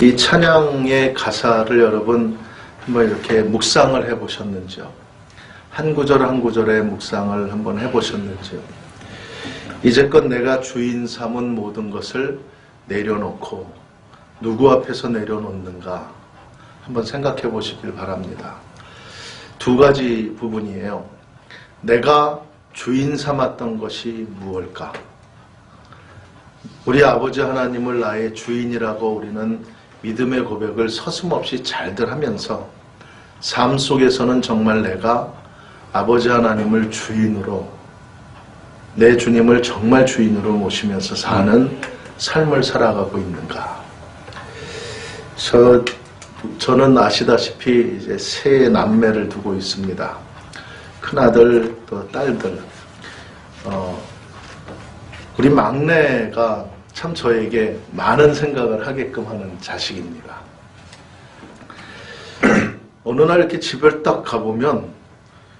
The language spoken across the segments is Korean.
이 찬양의 가사를 여러분 한번 이렇게 묵상을 해보셨는지요? 한 구절 한 구절의 묵상을 한번 해보셨는지요? 이제껏 내가 주인 삼은 모든 것을 내려놓고 누구 앞에서 내려놓는가 한번 생각해 보시길 바랍니다. 두 가지 부분이에요. 내가 주인 삼았던 것이 무엇일까? 우리 아버지 하나님을 나의 주인이라고 우리는 믿음의 고백을 서슴없이 잘들 하면서 삶 속에서는 정말 내가 아버지 하나님을 주인으로, 내 주님을 정말 주인으로 모시면서 사는 삶을 살아가고 있는가? 저는 아시다시피 이제 세 남매를 두고 있습니다. 큰아들 또 딸들. 우리 막내가 참 저에게 많은 생각을 하게끔 하는 자식입니다. 어느 날 이렇게 집을 딱 가보면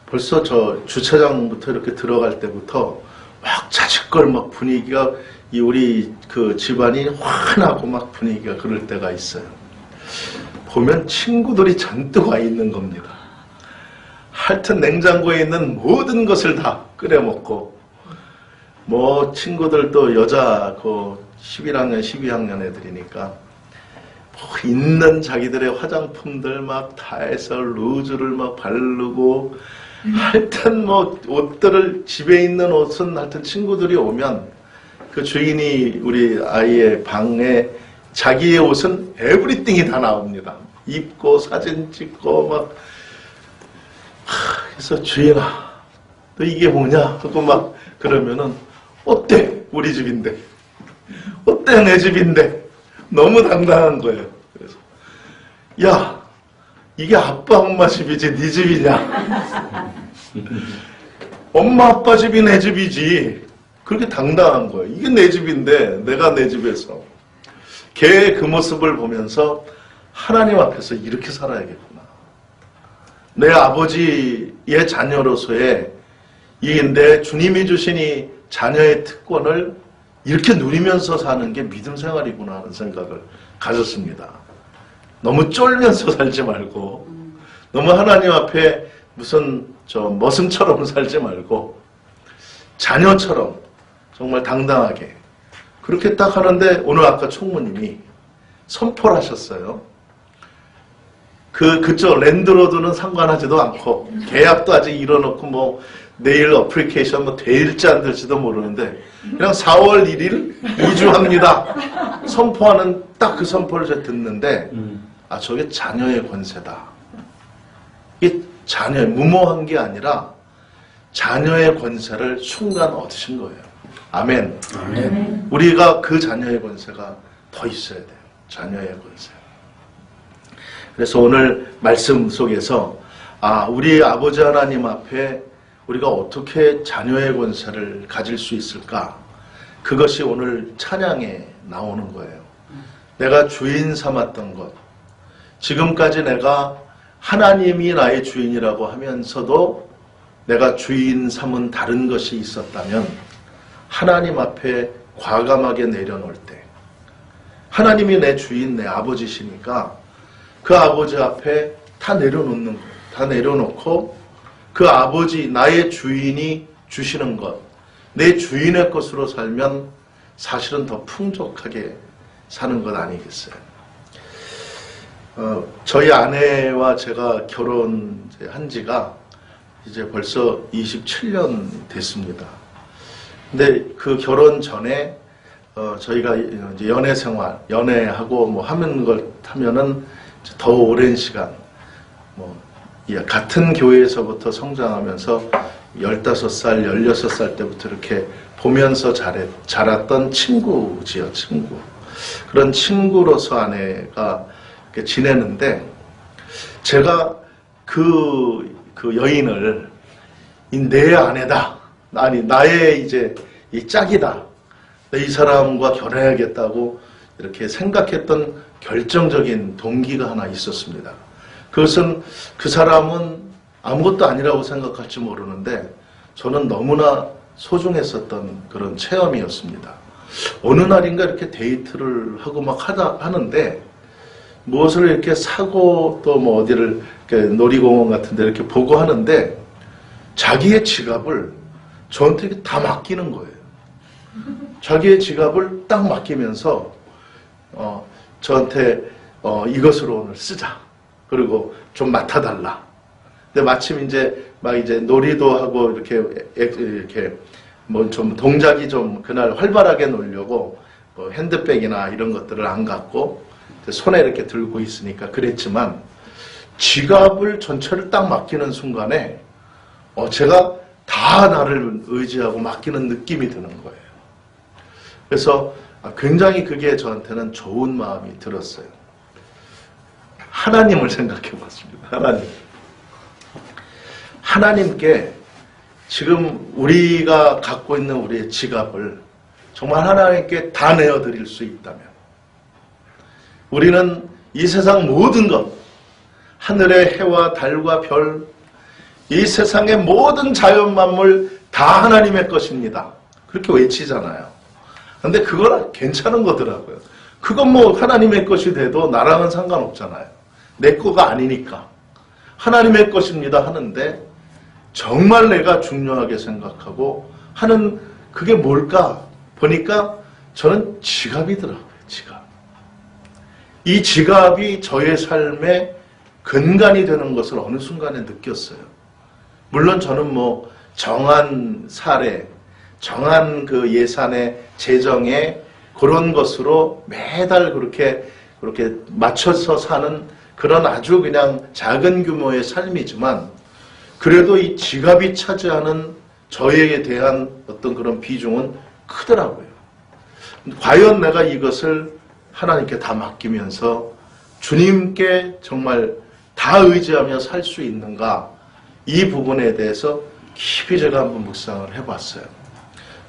벌써 저 주차장부터 이렇게 들어갈 때부터 막 자식걸 막 분위기가 우리 그 집안이 환하고 막 분위기가 그럴 때가 있어요. 보면 친구들이 잔뜩 와 있는 겁니다. 하여튼 냉장고에 있는 모든 것을 다 끓여 먹고, 뭐 친구들도 여자 그 11학년, 12학년 애들이니까 뭐 있는 자기들의 화장품들 막 다 해서 루즈를 막 바르고, 하여튼 뭐 옷들을, 집에 있는 옷은 하여튼 친구들이 오면 그 주인이 우리 아이의 방에 자기의 옷은 에브리띵이 다 나옵니다. 입고 사진 찍고 막. 그래서 주인아, 너 이게 뭐냐 하고 막 그러면은, 어때? 우리 집인데. 어때? 내 집인데. 너무 당당한 거예요. 그래서 야, 이게 아빠 엄마 집이지 네 집이냐? 엄마 아빠 집이 내 집이지. 그렇게 당당한 거예요. 이게 내 집인데 내가 내 집에서. 걔의 그 모습을 보면서 하나님 앞에서 이렇게 살아야겠구나. 내 아버지의 자녀로서의 이 내 주님이 주신 이 자녀의 특권을 이렇게 누리면서 사는 게 믿음 생활이구나 하는 생각을 가졌습니다. 너무 쫄면서 살지 말고, 너무 하나님 앞에 무슨 머슴처럼 살지 말고 자녀처럼 정말 당당하게 그렇게 딱 하는데, 오늘 아까 총무님이 선포를 하셨어요. 그쪽 랜드로드는 상관하지도 않고, 계약도 아직 이뤄놓고, 뭐, 내일 어플리케이션 뭐 될지 안 될지도 모르는데, 그냥 4월 1일 이주합니다. 선포하는 딱 그 선포를 제가 듣는데, 아, 저게 자녀의 권세다. 이게 자녀의, 무모한 게 아니라 자녀의 권세를 순간 얻으신 거예요. 아멘. 아멘. 우리가 그 자녀의 권세가 더 있어야 돼요. 자녀의 권세. 그래서 오늘 말씀 속에서 우리 아버지 하나님 앞에 우리가 어떻게 자녀의 권세를 가질 수 있을까? 그것이 오늘 찬양에 나오는 거예요. 내가 주인 삼았던 것, 지금까지 내가 하나님이 나의 주인이라고 하면서도 내가 주인 삼은 다른 것이 있었다면, 하나님 앞에 과감하게 내려놓을 때, 하나님이 내 주인, 내 아버지시니까 그 아버지 앞에 다 내려놓는 거예요. 다 내려놓고 그 아버지, 나의 주인이 주시는 것, 내 주인의 것으로 살면 사실은 더 풍족하게 사는 것 아니겠어요? 저희 아내와 제가 결혼한 지가 이제 벌써 27년 됐습니다. 근데 그 결혼 전에 저희가 이제 연애 생활, 연애하고 뭐 하는 걸 하면은 더 오랜 시간, 뭐 같은 교회에서부터 성장하면서 15살, 16살 때부터 이렇게 보면서 자랐던 친구지요, 친구. 그런 친구로서 아내가 이렇게 지내는데, 제가 그 여인을 내 아내다, 아니 나의 이제 이 짝이다, 이 사람과 결혼해야겠다고 이렇게 생각했던 결정적인 동기가 하나 있었습니다. 그것은 그 사람은 아무것도 아니라고 생각할지 모르는데 저는 너무나 소중했었던 그런 체험이었습니다. 어느 날인가 이렇게 데이트를 하고 막 하는데 무엇을 이렇게 사고 또 뭐 어디를 이렇게 놀이공원 같은 데 이렇게 보고 하는데 자기의 지갑을 저한테 다 맡기는 거예요. 자기의 지갑을 딱 맡기면서 저한테 이것으로 오늘 쓰자. 그리고 좀 맡아달라. 근데 마침 이제 막 이제 놀이도 하고 이렇게 뭐 좀 동작이 좀 그날 활발하게 놀려고 뭐 핸드백이나 이런 것들을 안 갖고 손에 이렇게 들고 있으니까 그랬지만 지갑을 전체를 딱 맡기는 순간에 제가 다 나를 의지하고 맡기는 느낌이 드는 거예요. 그래서 굉장히 그게 저한테는 좋은 마음이 들었어요. 하나님을 생각해 봤습니다. 하나님께 지금 우리가 갖고 있는 우리의 지갑을 정말 하나님께 다 내어드릴 수 있다면 우리는 이 세상 모든 것, 하늘의 해와 달과 별, 이 세상의 모든 자연 만물 다 하나님의 것입니다. 그렇게 외치잖아요. 근데 그건 괜찮은 거더라고요. 그건 뭐 하나님의 것이 돼도 나랑은 상관없잖아요. 내 거가 아니니까. 하나님의 것입니다 하는데 정말 내가 중요하게 생각하고 하는 그게 뭘까 보니까 저는 지갑이더라고요. 지갑. 이 지갑이 저의 삶의 근간이 되는 것을 어느 순간에 느꼈어요. 물론 저는 뭐 정한 사례, 정한 그 예산의 재정에 그런 것으로 매달 그렇게 맞춰서 사는 그런 아주 그냥 작은 규모의 삶이지만 그래도 이 지갑이 차지하는 저에게 대한 어떤 그런 비중은 크더라고요. 과연 내가 이것을 하나님께 다 맡기면서 주님께 정말 다 의지하며 살 수 있는가? 이 부분에 대해서 깊이 제가 한번 묵상을 해봤어요.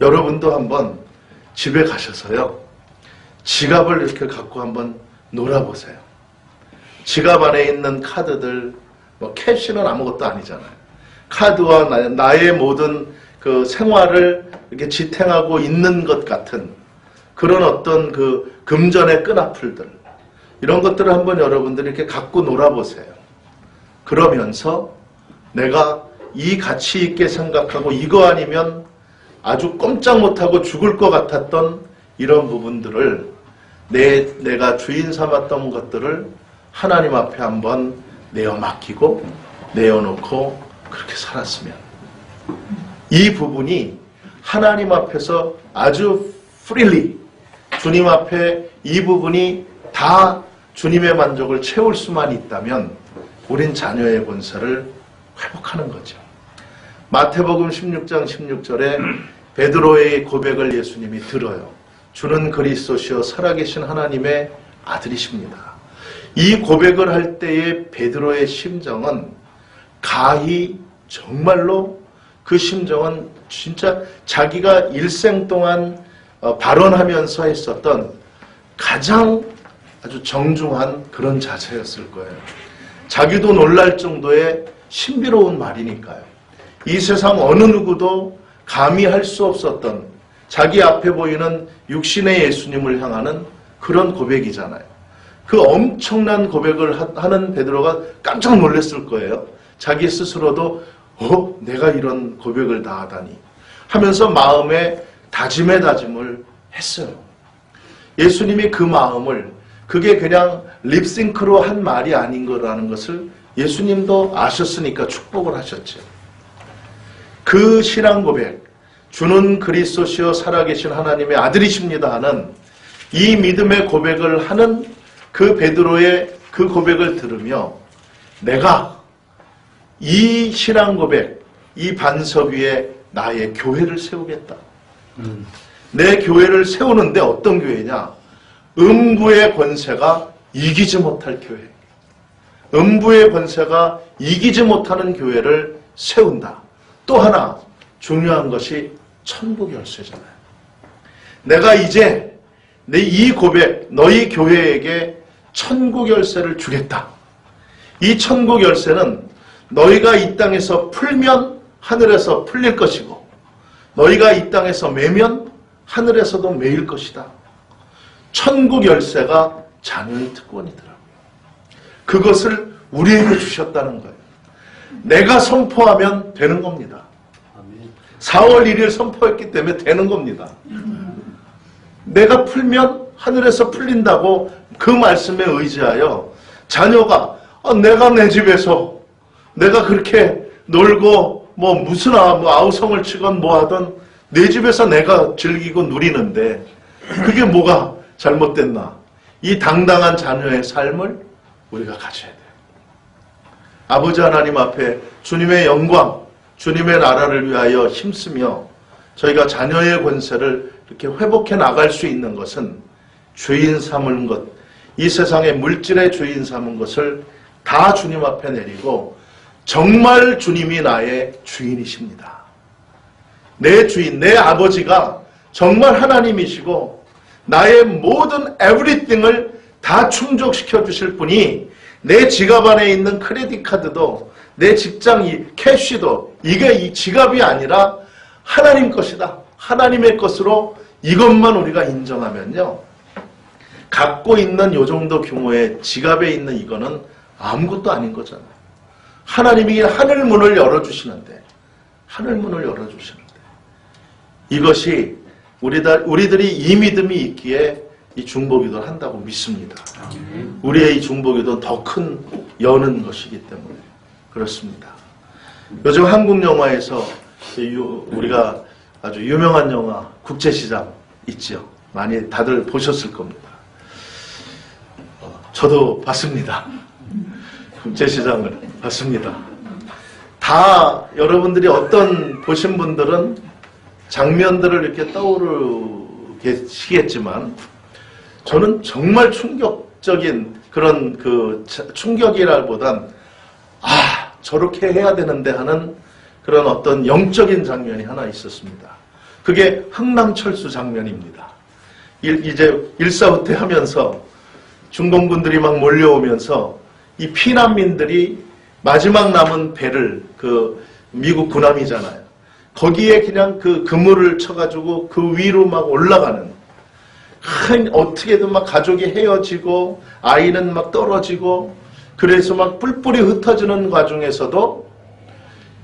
여러분도 한번 집에 가셔서요. 지갑을 이렇게 갖고 한번 놀아보세요. 지갑 안에 있는 카드들, 뭐 캐시는 아무것도 아니잖아요. 카드와 나의 모든 그 생활을 이렇게 지탱하고 있는 것 같은 그런 어떤 그 금전의 끈앞풀들, 이런 것들을 한번 여러분들이 이렇게 갖고 놀아보세요. 그러면서 내가 이 가치 있게 생각하고 이거 아니면 아주 꼼짝 못하고 죽을 것 같았던 이런 부분들을 내가 주인 삼았던 것들을 하나님 앞에 한번 내어 맡기고 내어놓고 그렇게 살았으면 이 부분이 하나님 앞에서 아주 freely 주님 앞에 이 부분이 다 주님의 만족을 채울 수만 있다면 우린 자녀의 본세를 회복하는 거죠. 마태복음 16장 16절에 베드로의 고백을 예수님이 들어요. 주는 그리스도시요 살아계신 하나님의 아들이십니다. 이 고백을 할 때의 베드로의 심정은 가히 정말로 그 심정은 진짜 자기가 일생 동안 발언하면서 했었던 가장 아주 정중한 그런 자세였을 거예요. 자기도 놀랄 정도의 신비로운 말이니까요. 이 세상 어느 누구도 감히 할 수 없었던 자기 앞에 보이는 육신의 예수님을 향하는 그런 고백이잖아요. 그 엄청난 고백을 하는 베드로가 깜짝 놀랐을 거예요. 자기 스스로도 내가 이런 고백을 다 하다니 하면서 마음에 다짐의 다짐을 했어요. 예수님이 그 마음을 그게 그냥 립싱크로 한 말이 아닌 거라는 것을 예수님도 아셨으니까 축복을 하셨죠. 그 신앙 고백, 주는 그리스도시요 살아계신 하나님의 아들이십니다 하는 이 믿음의 고백을 하는 그 베드로의 그 고백을 들으며 내가 이 신앙 고백, 이 반석 위에 나의 교회를 세우겠다. 내 교회를 세우는데 어떤 교회냐? 음부의 권세가 이기지 못할 교회. 음부의 권세가 이기지 못하는 교회를 세운다. 또 하나 중요한 것이 천국 열쇠잖아요. 내가 이제 내 이 고백, 너희 교회에게 천국 열쇠를 주겠다. 이 천국 열쇠는 너희가 이 땅에서 풀면 하늘에서 풀릴 것이고 너희가 이 땅에서 매면 하늘에서도 매일 것이다. 천국 열쇠가 자녀의 특권이더라고요. 그것을 우리에게 주셨다는 거예요. 내가 선포하면 되는 겁니다. 4월 1일 선포했기 때문에 되는 겁니다. 내가 풀면 하늘에서 풀린다고 그 말씀에 의지하여 자녀가 내가 내 집에서 내가 그렇게 놀고 뭐 무슨 아우성을 치건 뭐 하던 내 집에서 내가 즐기고 누리는데 그게 뭐가 잘못됐나? 이 당당한 자녀의 삶을 우리가 가져야 돼요. 아버지 하나님 앞에 주님의 영광, 주님의 나라를 위하여 힘쓰며 저희가 자녀의 권세를 이렇게 회복해 나갈 수 있는 것은 주인 삼은 것, 이 세상의 물질의 주인 삼은 것을 다 주님 앞에 내리고 정말 주님이 나의 주인이십니다. 내 주인, 내 아버지가 정말 하나님이시고 나의 모든 에브리띵을 다 충족시켜 주실 분이 내 지갑 안에 있는 크레딧 카드도 내 직장 캐시도 이게 이 지갑이 아니라 하나님 것이다. 하나님의 것으로 이것만 우리가 인정하면요. 갖고 있는 요 정도 규모의 지갑에 있는 이거는 아무것도 아닌 거잖아요. 하나님이 하늘문을 열어주시는데 이것이 우리들이 이 믿음이 있기에 이 중보기도를 한다고 믿습니다. 우리의 이 중보기도는 더 큰 여는 것이기 때문에 그렇습니다. 요즘 한국 영화에서 우리가 아주 유명한 영화 국제시장 있죠. 많이 다들 보셨을 겁니다. 저도 봤습니다. 국제시장을 봤습니다. 다 여러분들이 어떤 보신 분들은 장면들을 이렇게 떠오르시겠지만 저는 정말 충격적인 그런 충격이라기보단 저렇게 해야 되는데 하는 그런 어떤 영적인 장면이 하나 있었습니다. 그게 흥남철수 장면입니다. 이제 일사후퇴 하면서 중동군들이 막 몰려오면서 이 피난민들이 마지막 남은 배를 미국 군함이잖아요. 거기에 그냥 그물을 쳐가지고 그 위로 막 올라가는 어떻게든 막 가족이 헤어지고 아이는 막 떨어지고 그래서 막 뿔뿔이 흩어지는 과정에서도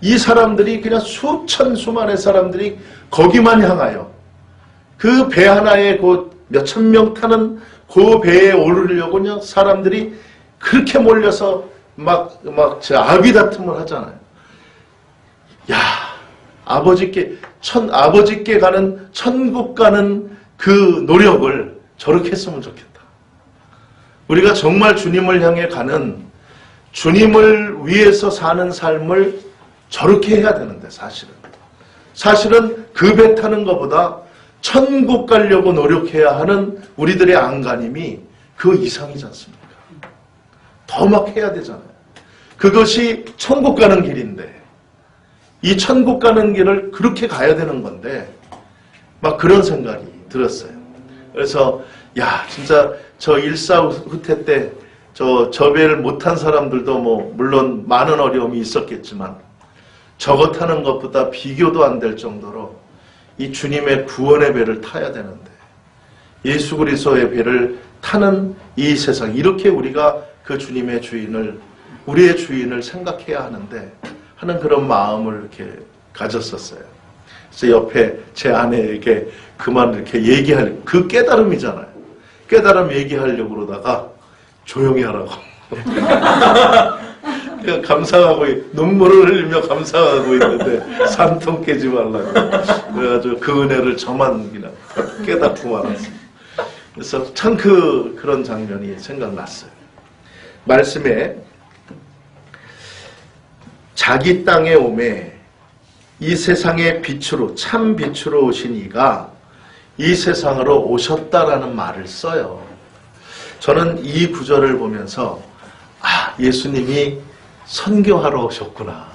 이 사람들이 그냥 수만의 사람들이 거기만 향하여 그 배 하나에 몇천 명 타는 그 배에 오르려고 그냥 사람들이 그렇게 몰려서 아비다툼을 하잖아요. 야, 아버지께 가는, 천국 가는 그 노력을 저렇게 했으면 좋겠다. 우리가 정말 주님을 향해 가는, 주님을 위해서 사는 삶을 저렇게 해야 되는데, 사실은 그 배 타는 것보다 천국 가려고 노력해야 하는 우리들의 안간힘이 그 이상이지 않습니까? 더 막 해야 되잖아요. 그것이 천국 가는 길인데 이 천국 가는 길을 그렇게 가야 되는 건데 막 그런 생각이 들었어요. 그래서 진짜 저 일사후퇴 때 저 배를 못탄 사람들도 물론 많은 어려움이 있었겠지만 저거 타는 것보다 비교도 안 될 정도로 이 주님의 구원의 배를 타야 되는데 예수 그리스도의 배를 타는 이 세상, 이렇게 우리가 그 주님의 우리의 주인을 생각해야 하는 그런 마음을 이렇게 가졌었어요. 그래서 옆에 제 아내에게 그만 이렇게 그 깨달음이잖아요. 깨달음 얘기하려고 그러다가 조용히 하라고. 감상하고 눈물을 흘리며 감상하고 있는데 산통 깨지 말라고. 그래가지고 그 은혜를 저만 그냥 깨닫고 말았어요. 그래서 참 그런 장면이 생각났어요. 말씀에 자기 땅에 오매 이 세상의 빛으로 참 빛으로 오신 이가 이 세상으로 오셨다라는 말을 써요. 저는 이 구절을 보면서 예수님이 선교하러 오셨구나.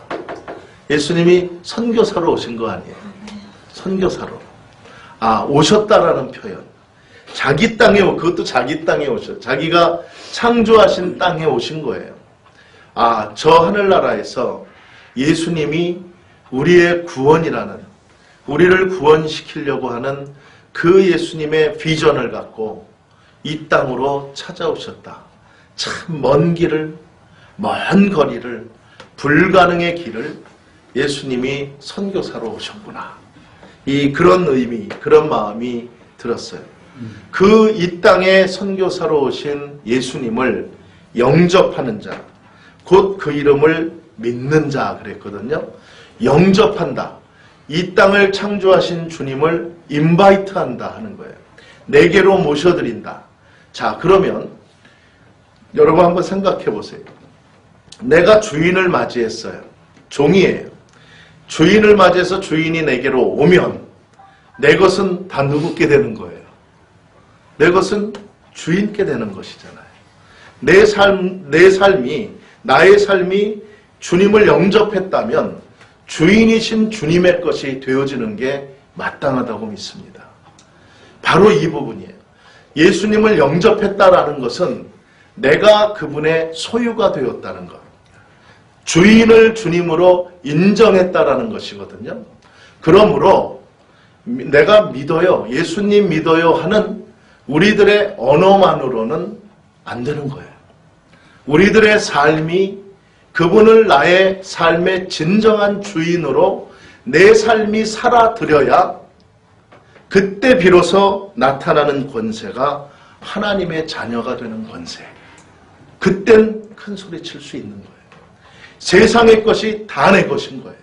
예수님이 선교사로 오신 거 아니에요. 선교사로. 오셨다라는 표현. 자기 땅에 그것도 자기 땅에 자기가 창조하신 땅에 오신 거예요. 저 하늘나라에서 예수님이 우리의 구원이라는, 우리를 구원시키려고 하는 그 예수님의 비전을 갖고 이 땅으로 찾아오셨다. 참 먼 길을, 먼 거리를, 불가능의 길을 예수님이 선교사로 오셨구나. 그런 의미, 그런 마음이 들었어요. 그 이 땅에 선교사로 오신 예수님을 영접하는 자, 곧 그 이름을 믿는 자 그랬거든요. 영접한다. 이 땅을 창조하신 주님을 인바이트한다 하는 거예요. 내게로 모셔드린다. 자, 그러면 여러분 한번 생각해 보세요. 내가 주인을 맞이했어요. 종이에요. 주인을 맞이해서 주인이 내게로 오면 내 것은 다 누구께 되는 거예요? 내 것은 주인께 되는 것이잖아요. 나의 삶이 주님을 영접했다면 주인이신 주님의 것이 되어지는 게 마땅하다고 믿습니다. 바로 이 부분이에요. 예수님을 영접했다라는 것은 내가 그분의 소유가 되었다는 것. 주인을 주님으로 인정했다라는 것이거든요. 그러므로 내가 믿어요, 예수님 믿어요 하는 우리들의 언어만으로는 안 되는 거예요. 우리들의 삶이 그분을 나의 삶의 진정한 주인으로 내 삶이 살아들여야 그때 비로소 나타나는 권세가 하나님의 자녀가 되는 권세. 그땐 큰 소리 칠 수 있는 거예요. 세상의 것이 다 내 것인 거예요.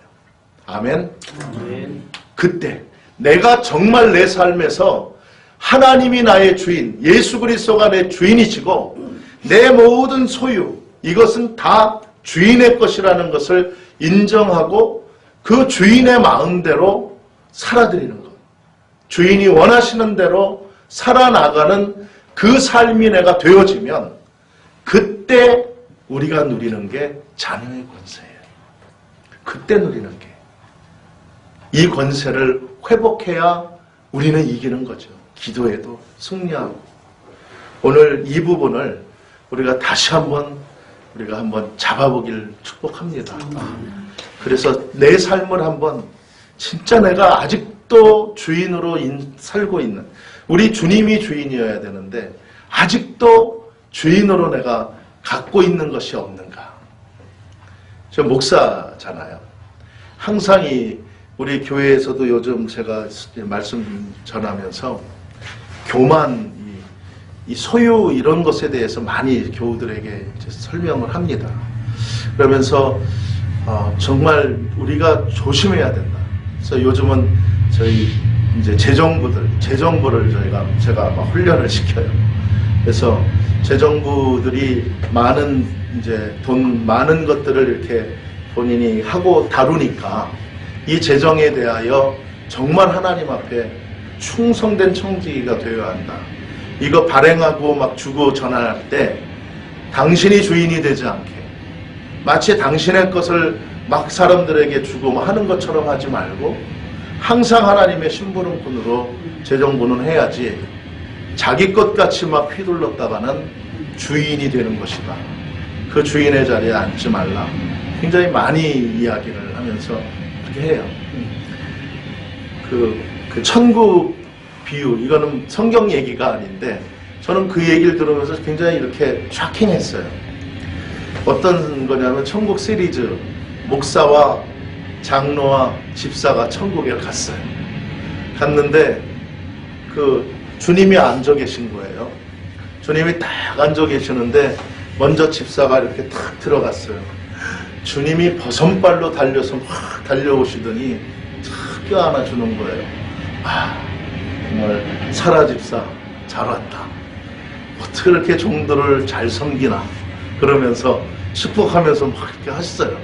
아멘. 아멘. 그때 내가 정말 내 삶에서 하나님이 나의 주인, 예수 그리스도가 내 주인이시고 내 모든 소유, 이것은 다 주인의 것이라는 것을 인정하고 그 주인의 마음대로 살아드리는 것. 주인이 원하시는 대로 살아나가는 그 삶이 내가 되어지면 그때 우리가 누리는 게 자녀의 권세예요. 그때 누리는 게. 이 권세를 회복해야 우리는 이기는 거죠. 기도에도 승리하고. 오늘 이 부분을 우리가 다시 한번 잡아보길 축복합니다. 그래서 내 삶을 한번 진짜 내가 아직도 주인으로 살고 있는, 우리 주님이 주인이어야 되는데 아직도 주인으로 내가 갖고 있는 것이 없는가. 저 목사잖아요. 항상 우리 교회에서도 요즘 제가 말씀 전하면서 교만, 이 소유 이런 것에 대해서 많이 교우들에게 설명을 합니다. 그러면서 정말 우리가 조심해야 된다. 그래서 요즘은 저희 이제 재정부를 제가 아마 훈련을 시켜요. 그래서 재정부들이 돈 많은 것들을 이렇게 본인이 하고 다루니까 이 재정에 대하여 정말 하나님 앞에 충성된 청지기가 되어야 한다. 이거 발행하고 막 주고 전할 때 당신이 주인이 되지 않게, 마치 당신의 것을 막 사람들에게 주고 하는 것처럼 하지 말고 항상 하나님의 심부름꾼으로 재정부는 해야지 자기 것 같이 막 휘둘렀다가는 주인이 되는 것이다. 그 주인의 자리에 앉지 말라. 굉장히 많이 이야기를 하면서 그렇게 해요. 그 천국 비유, 이거는 성경 얘기가 아닌데 저는 그 얘기를 들으면서 굉장히 이렇게 쇼킹했어요. 어떤 거냐면 천국 시리즈, 목사와 장로와 집사가 천국에 갔어요. 갔는데 주님이 앉아 계신 거예요. 주님이 딱 앉아 계시는데 먼저 집사가 이렇게 탁 들어갔어요. 주님이 버선발로 달려서 확 달려오시더니 탁 껴안아 주는 거예요. 정말 사라 집사 잘 왔다. 어떻게 이렇게 종들을 잘 섬기나. 그러면서 축복하면서 막 이렇게 하셨어요.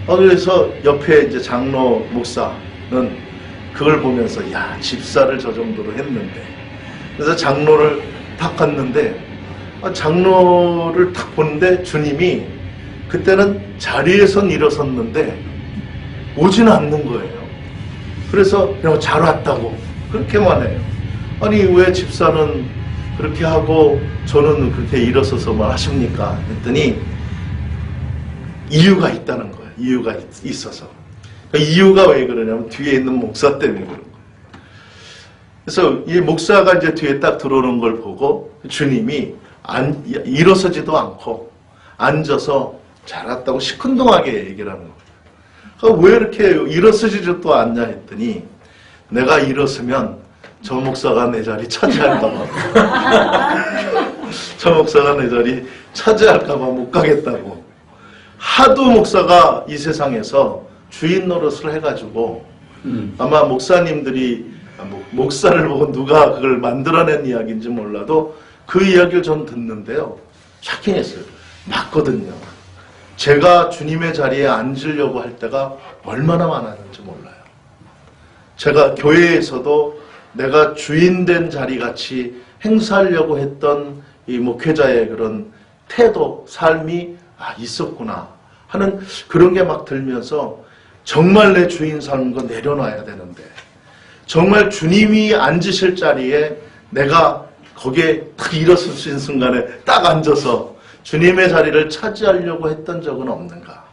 그래서 옆에 이제 장로 목사는 그걸 보면서 집사를 저 정도로 했는데, 그래서 장로를 탁 갔는데 장로를 탁 보는데 주님이 그때는 자리에선 일어섰는데 오지는 않는 거예요. 그래서 그냥 잘 왔다고 그렇게만 해요. 아니 왜 집사는 그렇게 하고 저는 그렇게 일어서서만 하십니까? 했더니 이유가 있다는 거예요. 이유가 있어서. 이유가 왜 그러냐면 뒤에 있는 목사 때문에 그런 거예요. 그래서 이 목사가 이제 뒤에 딱 들어오는 걸 보고 주님이 일어서지도 않고 앉아서 잘했다고 시큰둥하게 얘기를 하는 거예요. 왜 이렇게 일어서지도 않냐 했더니 내가 일어서면 저 목사가 내 자리 차지할까 봐. 저 목사가 내 자리 차지할까 봐 못 가겠다고. 하도 목사가 이 세상에서 주인 노릇을 해가지고 아마 목사님들이 목사를 보고 누가 그걸 만들어낸 이야기인지 몰라도 그 이야기를 전 듣는데요. 샤킹했어요. 맞거든요. 제가 주님의 자리에 앉으려고 할 때가 얼마나 많았는지 몰라요. 제가 교회에서도 내가 주인된 자리같이 행사하려고 했던 이 목회자의 그런 태도, 삶이 있었구나 하는 그런 게 막 들면서 정말 내 주인 삶은 거 내려놔야 되는데 정말 주님이 앉으실 자리에 내가 거기에 딱 일어서신 순간에 딱 앉아서 주님의 자리를 차지하려고 했던 적은 없는가.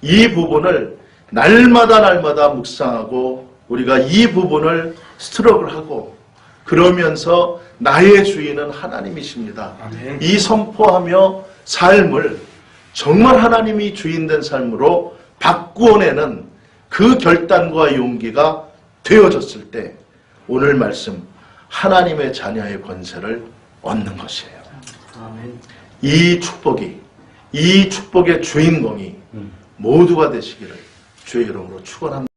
이 부분을 날마다 묵상하고 우리가 이 부분을 스트럭을하고 그러면서 나의 주인은 하나님이십니다. 아멘. 이 선포하며 삶을 정말 하나님이 주인된 삶으로 바꾸어내는 그 결단과 용기가 되어졌을 때 오늘 말씀 하나님의 자녀의 권세를 얻는 것이에요. 아멘. 이 축복의 주인공이 모두가 되시기를 주의 이름으로 축원합니다.